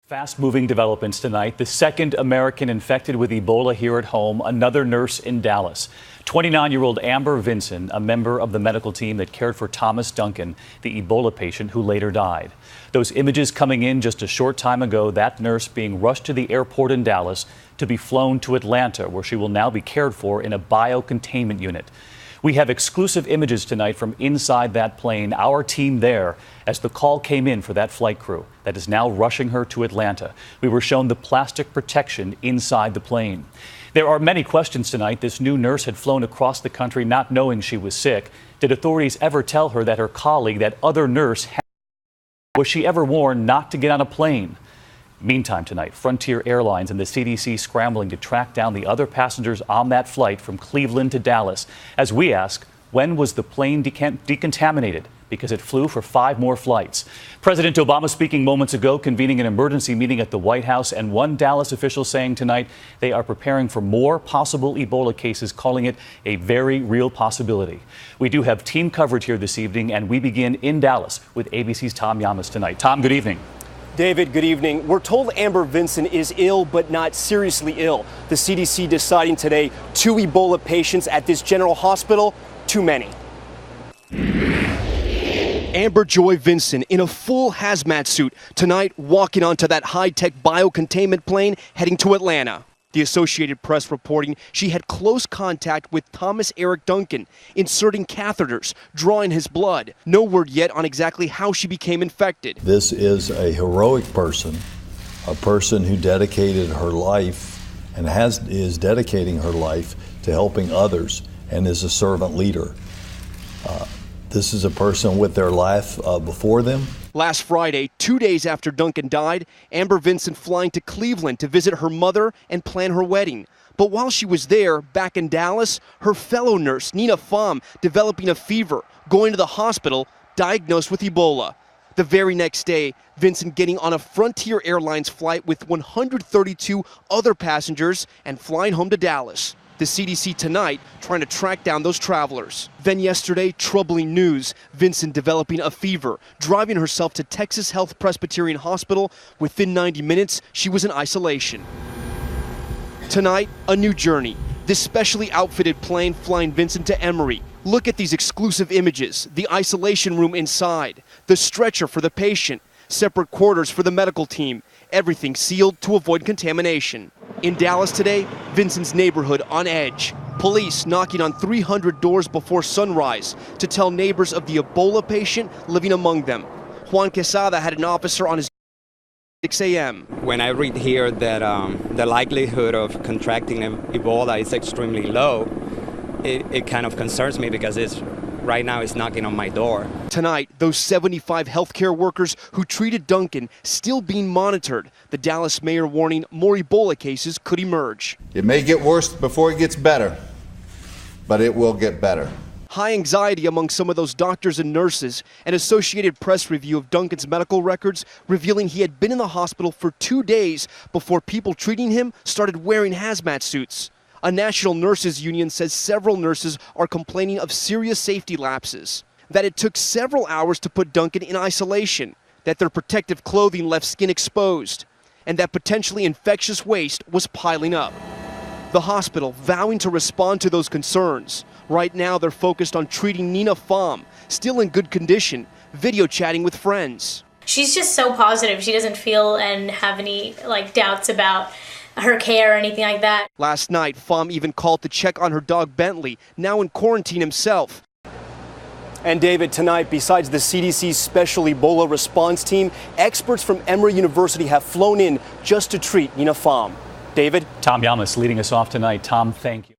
Fast-moving developments tonight. The second American infected with Ebola here at home, another nurse in Dallas. 29-year-old Amber Vinson, a member of the medical team that cared for Thomas Duncan, the Ebola patient who later died. Those images coming in just a short time ago, that nurse being rushed to the airport in Dallas to be flown to Atlanta, where she will now be cared for in a biocontainment unit. We have exclusive images tonight from inside that plane, our team there, as the call came in for that flight crew that is now rushing her to Atlanta. We were shown the plastic protection inside the plane. There are many questions tonight. This new nurse had flown across the country not knowing she was sick. Did authorities ever tell her that her colleague, that other nurse, was she ever warned not to get on a plane? Meantime tonight, Frontier Airlines and the CDC scrambling to track down the other passengers on that flight from Cleveland to Dallas. As we ask, when was the plane decontaminated? Because it flew for 5 more flights. President Obama speaking moments ago, convening an emergency meeting at the White House, and one Dallas official saying tonight they are preparing for more possible Ebola cases, calling it a very real possibility. We do have team coverage here this evening, and we begin in Dallas with ABC's Tom Llamas tonight. Tom, good evening. David, good evening. We're told Amber Vinson is ill, but not seriously ill. The CDC deciding today 2 Ebola patients at this general hospital, too many. Amber Joy Vinson in a full hazmat suit tonight, walking onto that high-tech biocontainment plane heading to Atlanta. The Associated Press reporting she had close contact with Thomas Eric Duncan, inserting catheters, drawing his blood. No word yet on exactly how she became infected. This is a heroic person, a person who dedicated her life and is dedicating her life to helping others and is a servant leader. This is a person with their life before them. Last Friday, 2 days after Duncan died, Amber Vinson flying to Cleveland to visit her mother and plan her wedding. But while she was there, back in Dallas, her fellow nurse, Nina Pham, developing a fever, going to the hospital, diagnosed with Ebola. The very next day, Vinson getting on a Frontier Airlines flight with 132 other passengers and flying home to Dallas. The CDC tonight trying to track down those travelers. Then yesterday, troubling news. Vinson developing a fever, driving herself to Texas Health Presbyterian Hospital. Within 90 minutes, she was in isolation. Tonight, a new journey. This specially outfitted plane flying Vinson to Emory. Look at these exclusive images. The isolation room inside, the stretcher for the patient, separate quarters for the medical team, everything sealed to avoid contamination. In Dallas today, Vinson's neighborhood on edge. Police knocking on 300 doors before sunrise to tell neighbors of the Ebola patient living among them. Juan Quesada had an officer on his 6 a.m. When I read here that the likelihood of contracting Ebola is extremely low, it kind of concerns me because right now it's knocking on my door. Tonight, those 75 healthcare workers who treated Duncan still being monitored. The Dallas mayor warning more Ebola cases could emerge. It may get worse before it gets better, but it will get better. High anxiety among some of those doctors and nurses. An Associated Press review of Duncan's medical records revealing he had been in the hospital for 2 days before people treating him started wearing hazmat suits. A national nurses union says several nurses are complaining of serious safety lapses, that it took several hours to put Duncan in isolation, that their protective clothing left skin exposed, and that potentially infectious waste was piling up. The hospital vowing to respond to those concerns. Right now, they're focused on treating Nina Pham, still in good condition, video chatting with friends. She's just so positive. She doesn't feel and have any doubts about her care or anything like that. Last night, Pham even called to check on her dog Bentley, now in quarantine himself. And David, tonight, besides the CDC's special Ebola response team, experts from Emory University have flown in just to treat Nina Pham. David? Tom Llamas leading us off tonight. Tom, thank you.